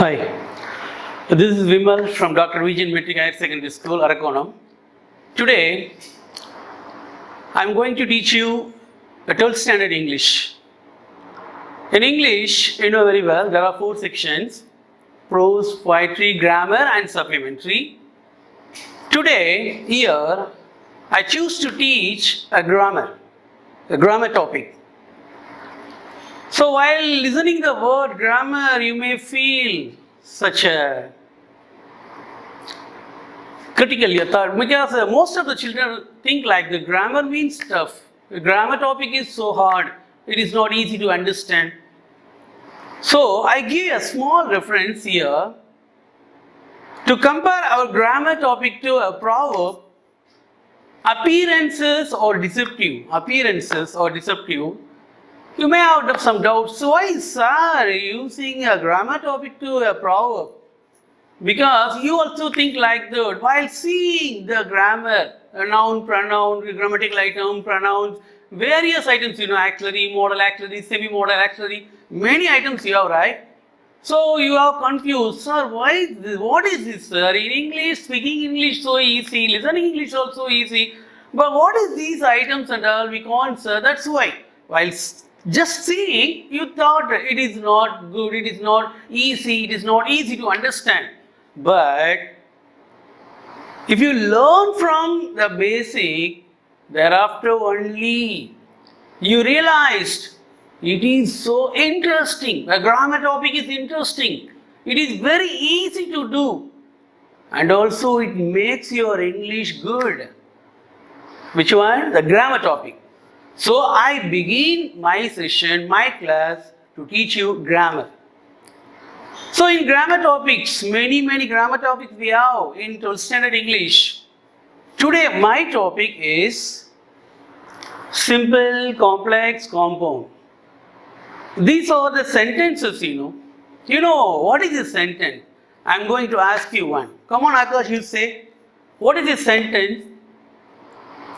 Hi, this is Vimal from Dr. Vijayan Metric Higher Secondary School, Arakonam. Today, I am going to teach you a 12th standard English. In English, you know very well, there are 4 sections: prose, poetry, grammar and supplementary. Today, here, I choose to teach a grammar topic. So while listening the word grammar, you may feel such a critical thought, because most of the children think like the grammar means tough. The grammar topic is so hard, it is not easy to understand. So I give a small reference here to compare our grammar topic to a proverb. Appearances or deceptive. You may have some doubts. So why, sir, using a grammar topic to a proverb? Because you also think like that. While seeing the grammar, a noun, pronoun, grammatical item, pronouns, various items, auxiliary, modal auxiliary, semi-modal auxiliary, many items you have, right? So you are confused, sir, what is this, sir? In English, speaking English so easy, listening English also easy. But what is these items and all? We can't, sir. That's why. While just seeing, you thought it is not good, it is not easy to understand. But if you learn from the basic, thereafter only you realized it is so interesting. The grammar topic is interesting. It is very easy to do. And also it makes your English good. Which one? The grammar topic. So I begin my session, my class to teach you grammar. So in grammar topics, many grammar topics we have in 12th standard English. Today my topic is simple, complex, compound. These are the sentences, You know what is a sentence? I am going to ask you one. Come on, Akash, you say. What is a sentence?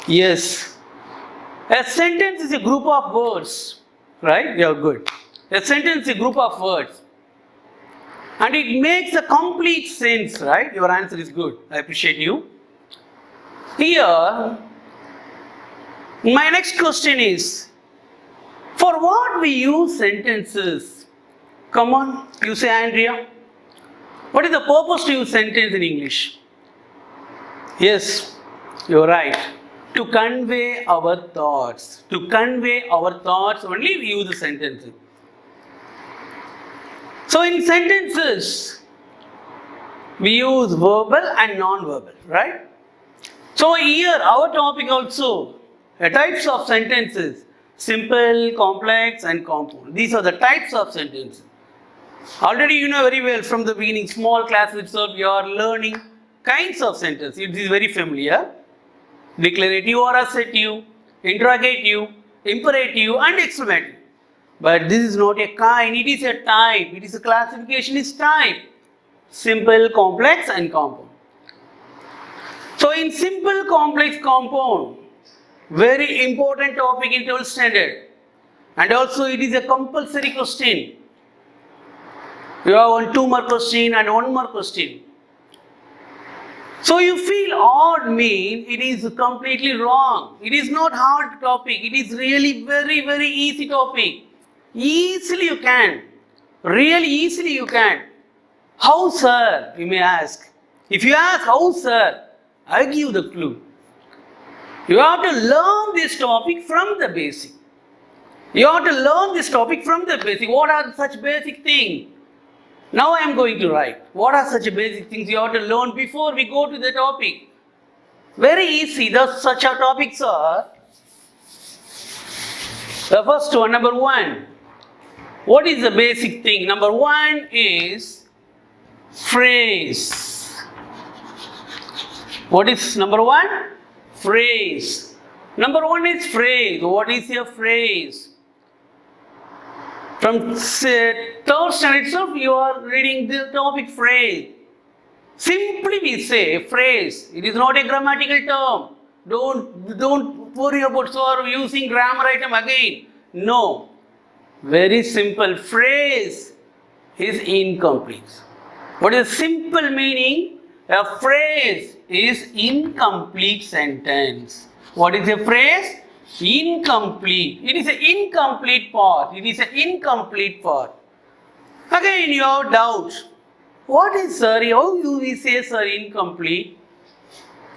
Yes. A sentence is a group of words, right? You are good. A sentence is a group of words. And it makes a complete sense, right? Your answer is good. I appreciate you. Here, my next question is, for what we use sentences? Come on, you say, Andrea. What is the purpose to use sentence in English? Yes, you're right. To convey our thoughts. Only we use the sentences. So in sentences, we use verbal and non-verbal, right? So here our topic also, the types of sentences, simple, complex and compound. These are the types of sentences. Already you know very well from the beginning, small class itself, you are learning kinds of sentences. It is very familiar. Declarative or assertive, interrogative, imperative and exclamative. But this is not a kind, it is a type. It is a classification, is type. Simple, complex and compound. So in simple, complex, compound, very important topic in 12th standard. And also it is a compulsory question. You have 2 more question and 1 more question. So you feel odd mean it is completely wrong. It is not hard topic. It is really very easy topic. Easily you can. Really easily you can. How, sir? You may ask. If you ask how, sir, I give the clue. You have to learn this topic from the basic. What are such basic things? Now I am going to write. What are such basic things you have to learn before we go to the topic? Very easy. Such topics are. The first one, number 1. What is the basic thing? Number 1 is phrase. What is number 1? Phrase. Number 1 is phrase. What is a phrase? From 3rd standard itself, you are reading the topic phrase. Simply we say phrase. It is not a grammatical term. Don't worry about using grammar item again. No. Very simple. Phrase is incomplete. What is the simple meaning? A phrase is incomplete sentence. What is a phrase? Incomplete. It is an incomplete part. It is an incomplete part. Again, you have doubt. What is, sir? How you we say, sir, incomplete?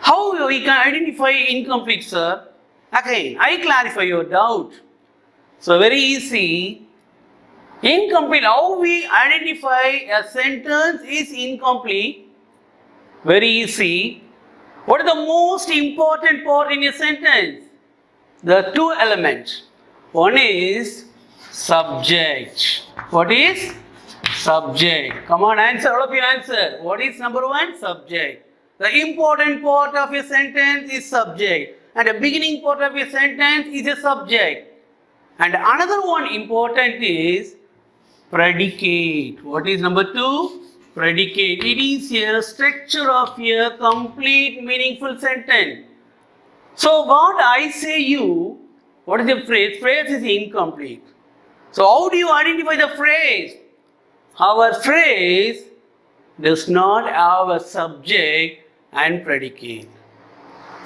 How we can identify incomplete, sir? Again, I clarify your doubt. So very easy. Incomplete. How we identify a sentence is incomplete? Very easy. What is the most important part in a sentence? There are two elements. One is subject. What is? Subject. Come on, answer. All of you answer. What is number one? Subject. The important part of a sentence is subject. And the beginning part of a sentence is a subject. And another one important is predicate. What is number two? Predicate. It is a structure of a complete meaningful sentence. So what I say you, what is the phrase? Phrase is incomplete. So how do you identify the phrase? Our phrase does not have a subject and predicate.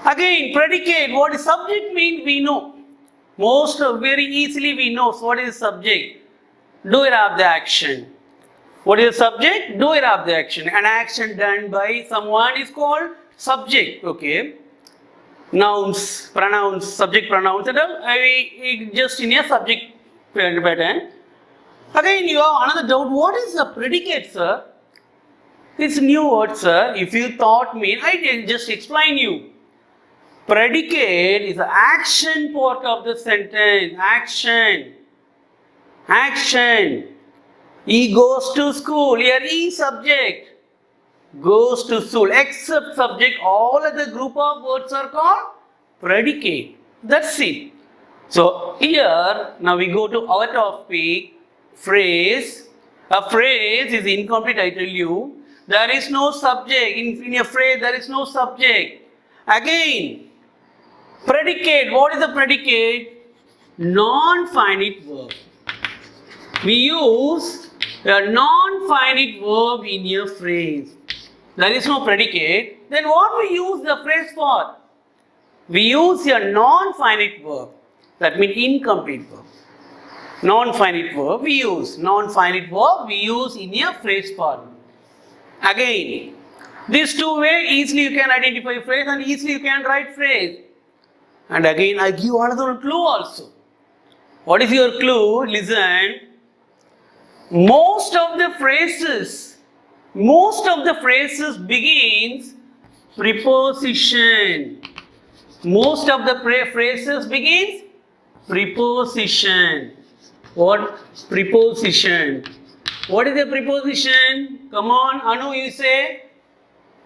Again, predicate. What is subject means we know. Very easily we know. So what is subject? Doer of the action. What is the subject? Doer of the action. An action done by someone is called subject. Okay. Nouns, pronouns, subject, pronouns, and all. Just in a subject pattern. Again, you have another doubt. What is the predicate, sir? It's new word, sir. If you taught me, I can just explain you. Predicate is the action part of the sentence. Action. Action. He goes to school. Here, he subject goes to school. Except subject, all other group of words are called predicate. That's it. So here, now we go to our topic. Phrase. A phrase is incomplete, I tell you. There is no subject. In a phrase, there is no subject. Again, predicate. What is the predicate? Non-finite verb. We use a non-finite verb in a phrase. There is no predicate. Then what we use the phrase for? We use a non-finite verb. That means incomplete verb. Non-finite verb we use. Non-finite verb we use in a phrase form. Again, these two ways easily you can identify phrase and easily you can write phrase. And again I give another clue also. What is your clue? Listen. Most of the phrases begins preposition. Most of the phrases begins preposition. What? Preposition. What is the preposition? Come on, Anu, you say.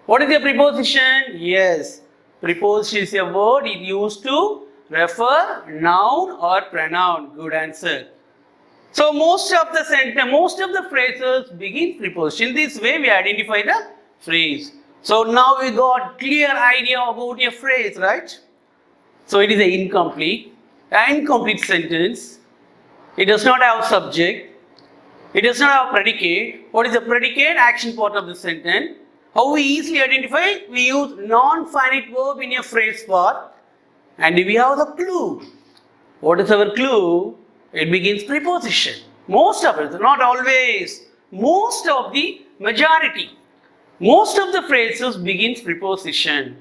What is the preposition? Yes. Preposition is a word it used to refer noun or pronoun. Good answer. So most of the phrases begin preposition. This way we identify the phrase. So now we got clear idea about a phrase, right? So it is an incomplete sentence. It does not have subject. It does not have predicate. What is the predicate? Action part of the sentence. How we easily identify? We use non-finite verb in a phrase part. And we have the clue. What is our clue? It begins preposition. Most of it, not always. Most of the majority. Most of the phrases begins preposition.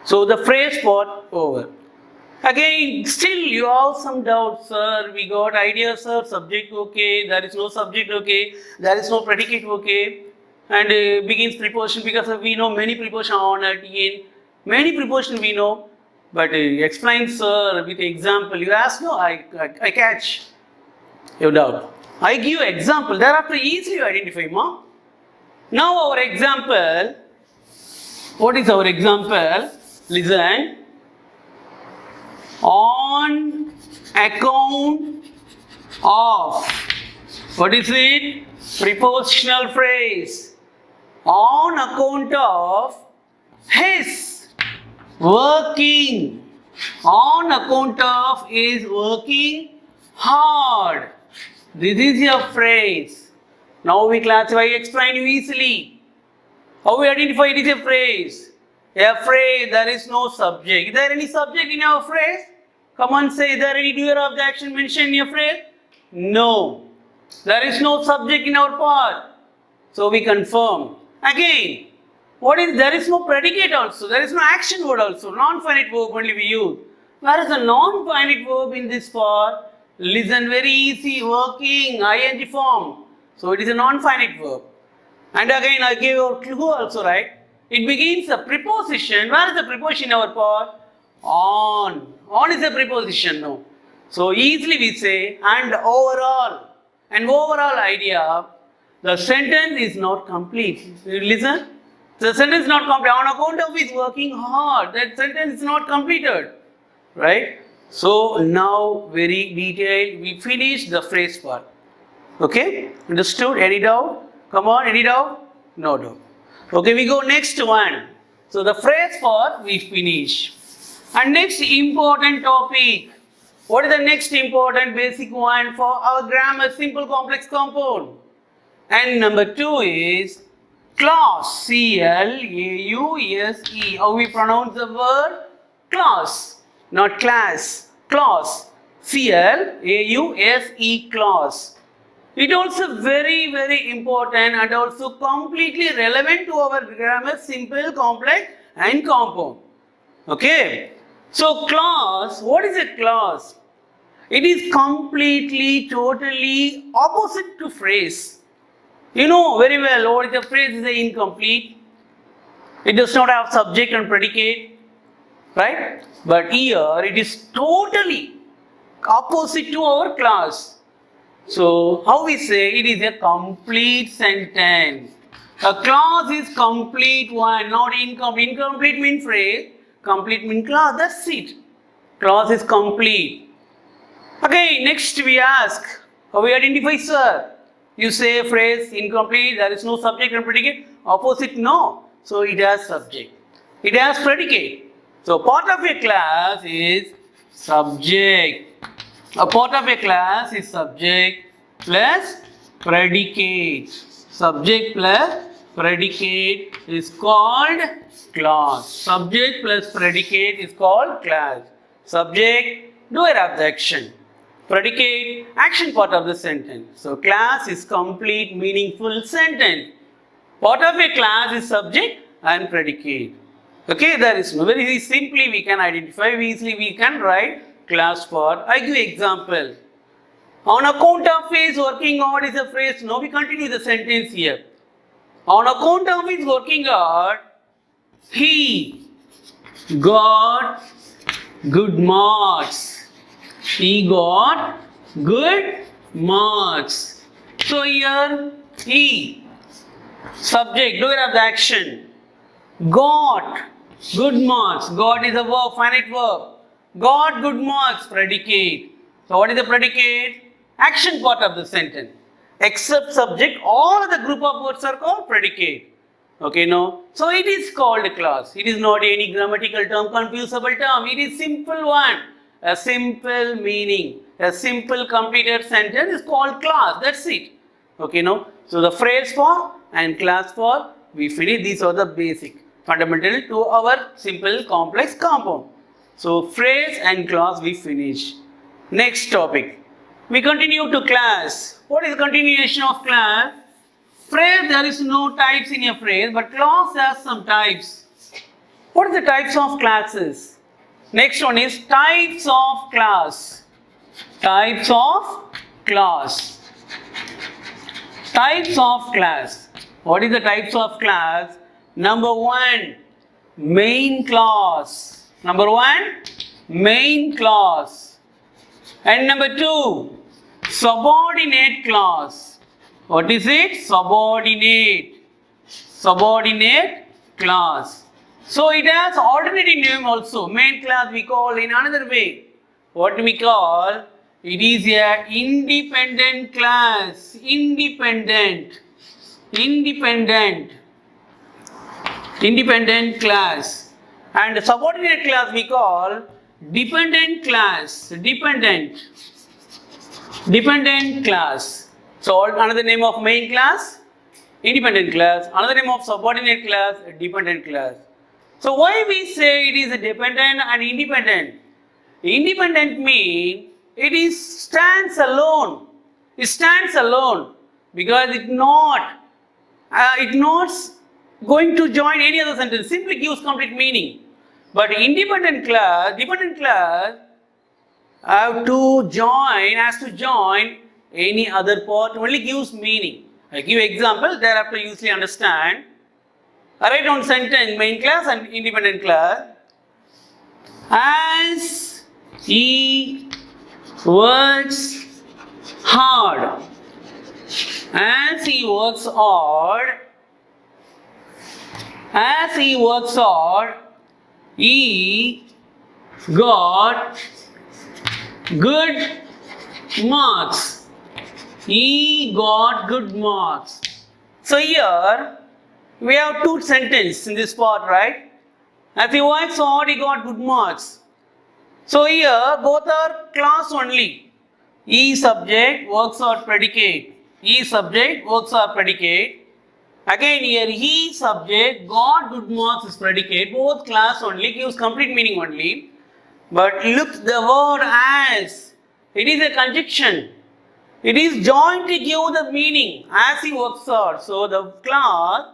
So the phrase part over. Again, still you have some doubts, sir. We got idea, sir. Subject okay. There is no subject okay. There is no predicate okay. And begins preposition because we know many preposition on at in. Many preposition we know. But explain, sir, with example. You ask, no, I catch your doubt. I give example. Thereafter, easily you identify, ma. Now our example. What is our example? Listen. On account of. What is it? Prepositional phrase. On account of his working. On account of is working hard. This is your phrase. Now we classify, explain you easily. How we identify it is a phrase. A phrase, there is no subject. Is there any subject in our phrase? Come on, say, is there any doer of the action mentioned in your phrase? No. There is no subject in our part. So we confirm. Again, what is, there is no predicate also. There is no action word also. Non-finite verb only we use. Whereas the non-finite verb in this part, listen, very easy, working, ing form. So it is a non-finite verb. And again, I gave a clue also, right? It begins a preposition. Where is the preposition in our part? On. On is a preposition, no. So easily we say, and overall. And overall idea, the sentence is not complete. Listen. The sentence is not complete. On account of his working hard, that sentence is not completed. Right? So now very detailed, we finish the phrase part. Okay? Understood? Any doubt? Come on, any doubt? No doubt. Okay, we go next one. So the phrase part we finish. And next important topic. What is the next important basic one for our grammar? Simple complex compound. And number 2 is clause. C-L-A-U-S-E. How we pronounce the word? Clause. Not class. Clause. C-L-A-U-S-E. Clause. It also very, very important and also completely relevant to our grammar, simple, complex and compound. Okay. So clause, what is a clause? It is completely, totally opposite to phrase. You know very well what is a phrase is incomplete. It does not have subject and predicate. Right? But here it is totally opposite to our clause. So, how we say it is a complete sentence. A clause is complete one, not incomplete. Incomplete means phrase, complete means clause, that's it. Clause is complete. Okay, next we ask, how we identify, sir? You say phrase incomplete, there is no subject and predicate. Opposite, no. So, it has subject. It has predicate. So, part of a class is subject. A part of a class is subject plus predicate. Subject plus predicate is called class. Subject plus predicate is called class. Subject, doer of the action. Predicate, action part of the sentence. So, class is complete, meaningful sentence. Part of a class is subject and predicate. Okay, there is no, very simply we can identify, easily we can write class part. I give example. On account of his working hard is a phrase. Now we continue the sentence here. On account of his working hard, he got good marks. He got good marks. So here he, subject, doer of the action, got good marks. Got is a verb, finite verb. Got good marks, predicate. So what is the predicate? Action part of the sentence. Except subject, all the group of words are called predicate. Okay, no? So it is called a class. It is not any grammatical term, confusable term. It is simple one. A simple meaning. A simple completed sentence is called class. That's it. Okay, no? So the phrase form and class form, we finish. These are the basic, fundamental to our simple complex compound. So phrase and clause we finish. Next topic. We continue to class. What is continuation of class? Phrase, there is no types in a phrase, but clause has some types. What are the types of classes? Next one is types of class. Types of class. Types of class. What is the types of class? Number 1, main clause. Number 1, main clause. And number 2, subordinate clause. What is it? Subordinate. Subordinate clause. So it has alternative name also. Main class we call in another way. What we call? It is a independent class. Independent. Independent. Independent class. And the subordinate class we call dependent class. Dependent. Dependent class. So another name of main class, independent class. Another name of subordinate class, dependent class. So why we say it is a dependent and independent? Independent means it is stands alone. It stands alone because it not going to join any other sentence. Simply gives complete meaning. But independent class, dependent class has to join any other part. Only gives meaning. I give example. Thereafter you usually understand. I write down sentence main class and independent class. As he works hard. As he works hard. As he works hard. He got good marks. He got good marks. So here we have two sentences in this part, right? As he works hard, he got good marks. So here both are class only. He subject, works hard predicate. He subject, works hard predicate. Again here he subject, got good marks is predicate. Both class only, gives complete meaning only. But look the word as. It is a conjunction. It is joined to give the meaning as he works hard. So the class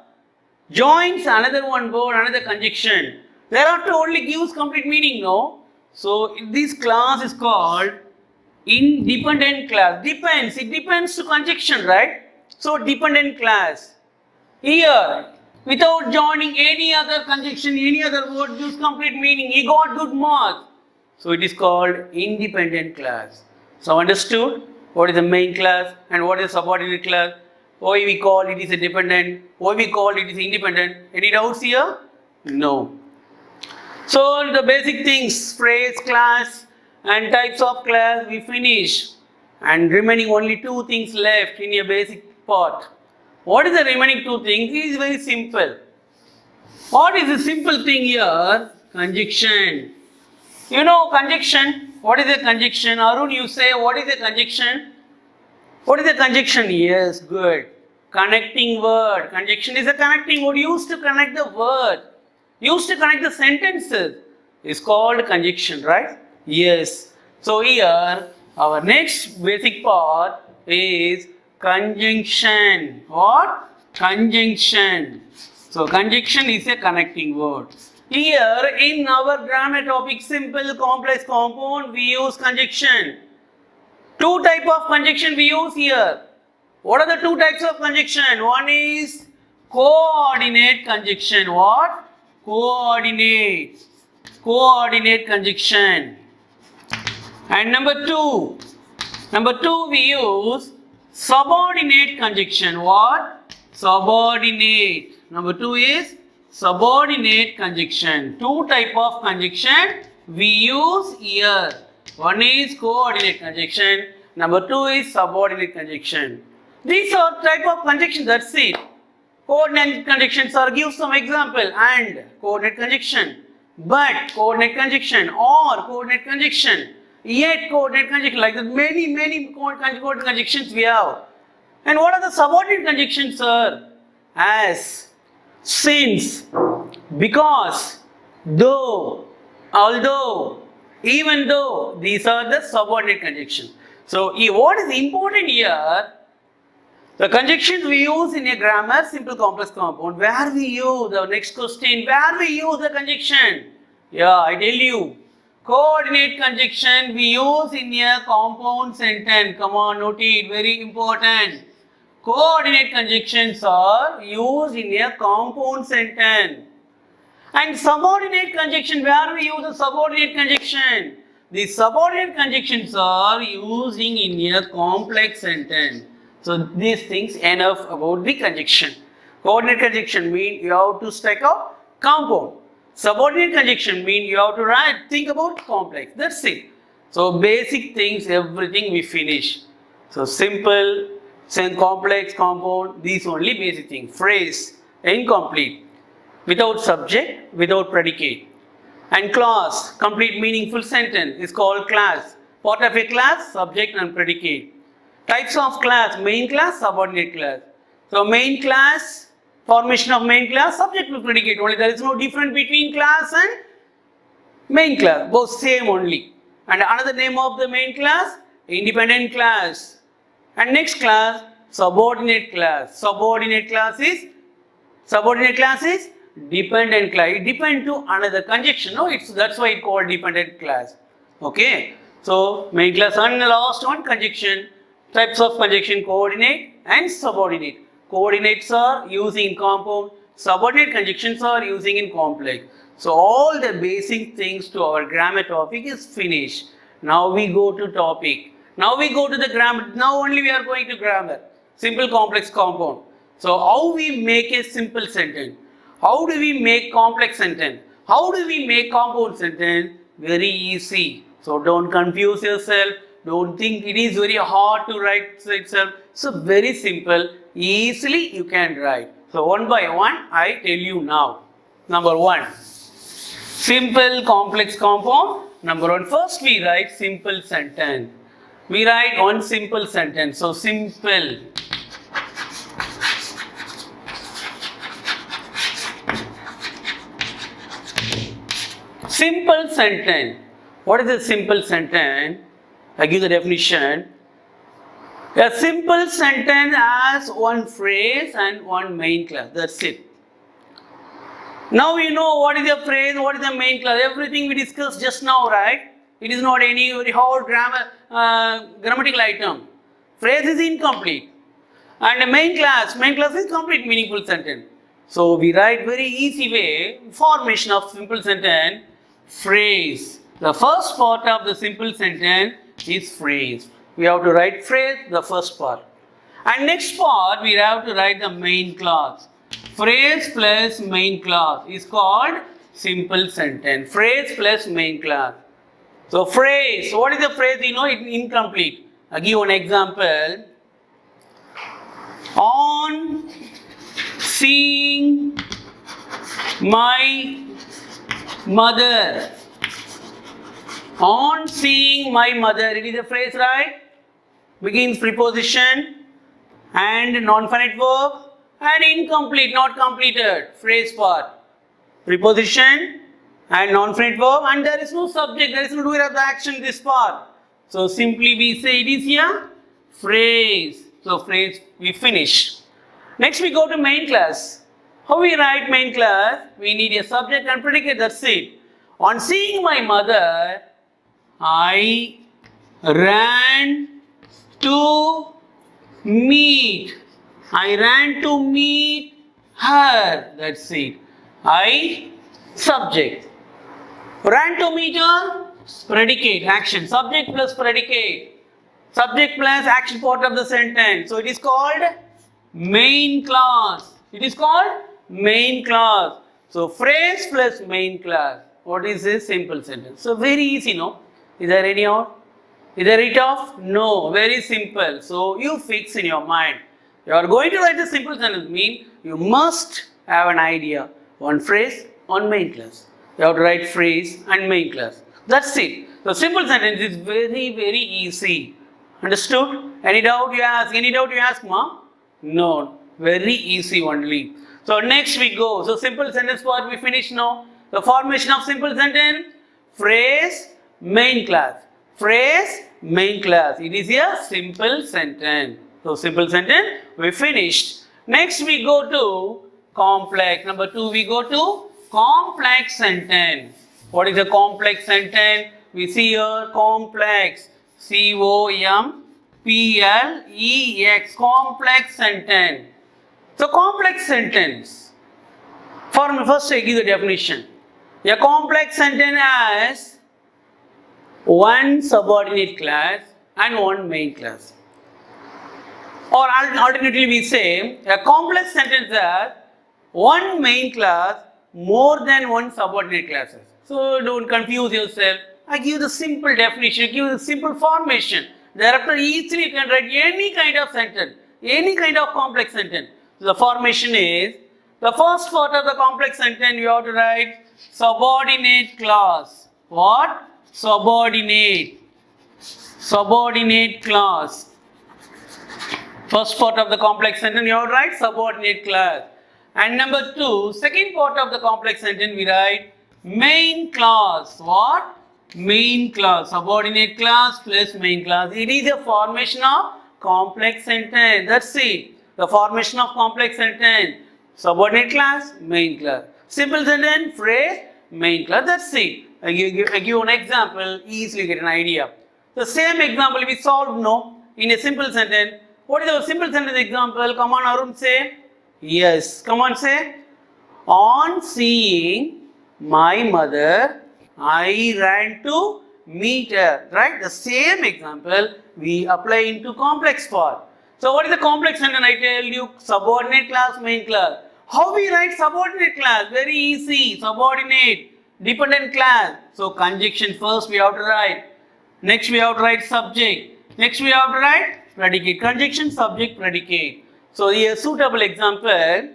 joins another one word, another conjunction. Thereafter only gives complete meaning, no? So this class is called independent class. Depends. It depends to conjunction, right? So dependent class. Here, without joining any other conjunction, any other word gives complete meaning. He got good marks. So it is called independent class. So understood what is the main class and what is the subordinate class? Why we call it is a dependent? Why we call it is independent? Any doubts here? No. So the basic things, phrase, class and types of class we finish. And remaining only two things left in a basic part. What is the remaining two things? It is very simple. What is the simple thing here? Conjunction. You know conjunction. What is a conjunction? Arun, you say what is a conjunction? What is a conjunction? Yes, good. Connecting word. Conjunction is a connecting word used to connect the word. Used to connect the sentences. Is called conjunction, right? Yes. So here our next basic part is conjunction. What? Conjunction. So conjunction is a connecting word. Here in our grammar topic simple complex compound we use conjunction. Two type of conjunction we use here. What are the two types of conjunction? One is coordinate conjunction. What? Coordinate. Coordinate conjunction. And number two we use subordinate conjunction. What? Subordinate. Number two is subordinate conjunction. Two type of conjunction we use here. One is coordinate conjunction. Number two is subordinate conjunction. These are type of conjunction. That's it. Coordinate conjunctions are give some example and coordinate conjunction, but coordinate conjunction or coordinate conjunction, yet coordinate conjunction, like that many coordinate conjunctions we have. And what are the subordinate conjunctions, sir? As, since, because, though, although, even though, these are the subordinate conjunctions. So what is important here? The conjunctions we use in a grammar, simple complex compound, where we use, the next question, where we use the conjunction? Yeah, I tell you. Coordinate conjunction we use in a compound sentence. Come on, note it, very important. Coordinate conjunctions are used in a compound sentence. And subordinate conjunction, where we use the subordinate conjunction? The subordinate conjunctions are using in a complex sentence. So these things enough about the conjunction. Coordinate conjunction means you have to strike a compound. Subordinate conjunction means you have to think about complex. That's it. So basic things, everything we finish. So simple, complex, compound, these only basic things. Phrase, incomplete, without subject, without predicate. And class, complete meaningful sentence is called class. Part of a class, subject and predicate. Types of class, main class, subordinate class. So main class, formation of main class, subject to predicate only. There is no difference between class and main class, both same only. And another name of the main class, independent class. And next class, subordinate class. Subordinate class is dependent class. It depends to another conjunction. No, that's why it called dependent class. Okay. So main class and the last one conjunction. Types of conjunction, coordinate and subordinate. Coordinates are used in compound. Subordinate conjunctions are using in complex. So all the basic things to our grammar topic is finished. Now we go to topic. Now we go to the grammar. Now only we are going to grammar. Simple, complex, compound. So how we make a simple sentence? How do we make complex sentence? How do we make compound sentence? Very easy. So don't confuse yourself. Don't think it is very hard to write itself. So very simple. Easily you can write. So one by one I tell you now. Number one. Simple, complex, compound. Number one. First we write simple sentence. We write one simple sentence. So simple. Simple sentence. What is a simple sentence? I give the definition. A simple sentence has one phrase and one main class. That's it. Now you know what is the phrase, what is the main class. Everything we discussed just now, right? It is not any very hard grammatical item. Phrase is incomplete. And the main class is complete meaningful sentence. So we write very easy way, formation of simple sentence, phrase. The first part of the simple sentence is phrase. We have to write phrase, the first part. And next part, we have to write the main class. Phrase plus main class is called simple sentence. Phrase plus main class. So phrase, what is the phrase? You know, it's incomplete. I'll give one example. On seeing my mother. On seeing my mother. It is a phrase, right? Begins preposition and non-finite verb and incomplete, not completed. Phrase part. Preposition and non-finite verb and there is no subject, there is no doer of the action in this part. So simply we say it is here phrase. So phrase we finish. Next we go to main class. How we write main class? We need a subject and predicate, that's it. On seeing my mother, I ran to meet. I ran to meet her. That's it. I subject. Ran to meet her, predicate, action. Subject plus predicate. Subject plus action part of the sentence. So it is called main class. It is called main class. So phrase plus main class. What is this? Simple sentence. So very easy, no? Is there any out? Is there it off? No. Very simple. So you fix in your mind. You are going to write a simple sentence. Mean you must have an idea. One phrase, one main class. You have to write phrase and main class. That's it. So simple sentence is very, very easy. Understood? Any doubt you ask? Any doubt you ask, ma? No. Very easy only. So next we go. So simple sentence part we finish now. The formation of simple sentence, phrase, main class. Phrase, main class. It is a simple sentence. So simple sentence we finished. Next we go to complex. Number 2 we go to complex sentence. What is a complex sentence? We see here complex. C-O-M-P-L-E-X. Complex sentence. So complex sentence. First I give the definition. A complex sentence has one subordinate class and one main class. Or alternatively we say a complex sentence has one main class more than one subordinate classes. So don't confuse yourself. I give the simple definition, give the simple formation. Thereafter easily you can write any kind of sentence, any kind of complex sentence. So the formation is, the first part of the complex sentence you have to write subordinate class. What? Subordinate. Subordinate class. First part of the complex sentence, you have to write subordinate class. And number 2, second part of the complex sentence, we write main class. What? Main class. Subordinate class plus main class. It is a formation of complex sentence. That's it. The formation of complex sentence. Subordinate class, main class. Simple sentence, phrase, main class. That's it. I give an example, easily get an idea. The same example we solved no in a simple sentence. What is our simple sentence example? Come on, Arun, say. Yes. Come on, say. On seeing my mother, I ran to meet her. Right? The same example we apply into complex form. So what is the complex sentence? I tell you, subordinate class, main class. How we write subordinate class? Very easy. Subordinate, dependent class. So conjunction first we have to write. Next we have to write subject. Next we have to write predicate. Conjunction, subject, predicate. So here suitable example.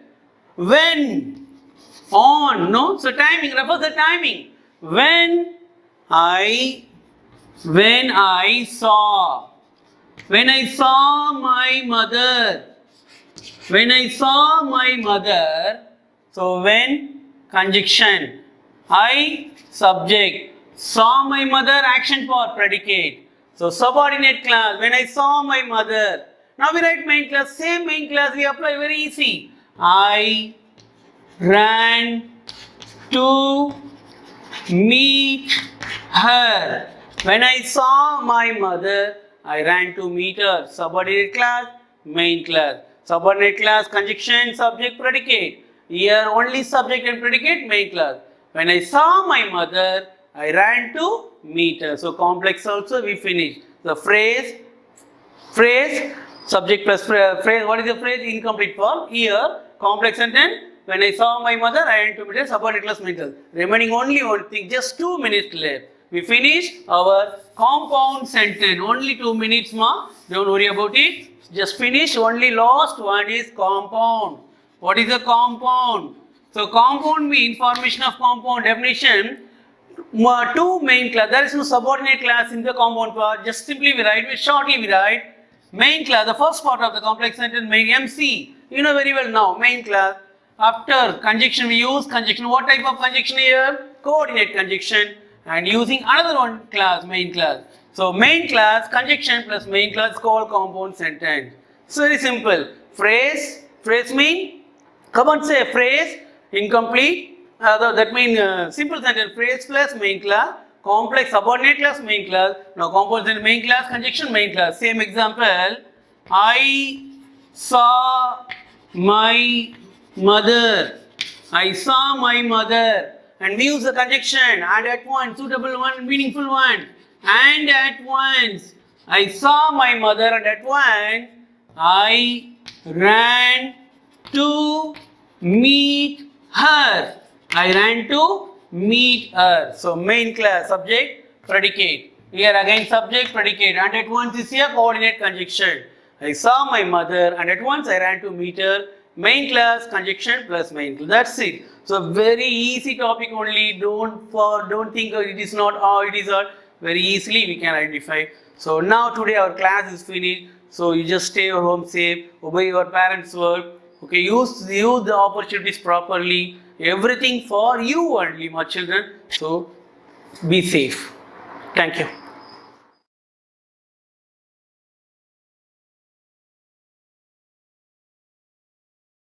When, on, no? So timing, refer the timing. When I saw my mother. When I saw my mother. So when, conjunction. I, subject. Saw my mother, action part, predicate. So subordinate class. When I saw my mother. Now we write main class. Same main class we apply, very easy. I ran to meet her. When I saw my mother, I ran to meet her. Subordinate class, main class. Subordinate class, conjunction, subject, predicate. Here only subject and predicate, main class. When I saw my mother, I ran to meet her. So complex also we finish. The phrase, subject plus phrase. What is the phrase? Incomplete form. Here, complex sentence. When I saw my mother, I ran to meet her. Subordinate class, main class. Remaining only one thing. Just 2 minutes left. We finish our compound sentence. Only 2 minutes, ma. Don't worry about it. Just finish. Only last one is compound. What is a compound? So compound means formation of compound. Definition. 2 main class. There is no subordinate class in the compound part. Just simply we write. Shortly we write. Main class. The first part of the complex sentence. Main MC. You know very well now. Main class. After conjunction we use conjunction. What type of conjunction here? Coordinate conjunction. And using another one class, main class. So main class, conjunction plus main class called compound sentence. It's very simple. Phrase mean, come on say phrase, incomplete. That means simple sentence, phrase plus main class, complex subordinate class, main class. Now compound sentence, main class, conjunction, main class. Same example. I saw my mother. I saw my mother. And we use the conjunction, and at once, suitable one, meaningful one. And at once, I saw my mother, and at once, I ran to meet her. I ran to meet her. So, main class, subject, predicate. Here again, subject, predicate. And at once is here, coordinate conjunction. I saw my mother, and at once I ran to meet her. Main class, conjunction plus main class. That's it. So very easy topic only. Don't think it is not or it is not. Very easily we can identify. So now today our class is finished. So you just stay at home safe. Obey your parents' word. Okay, use the opportunities properly. Everything for you only, my children. So be safe. Thank you.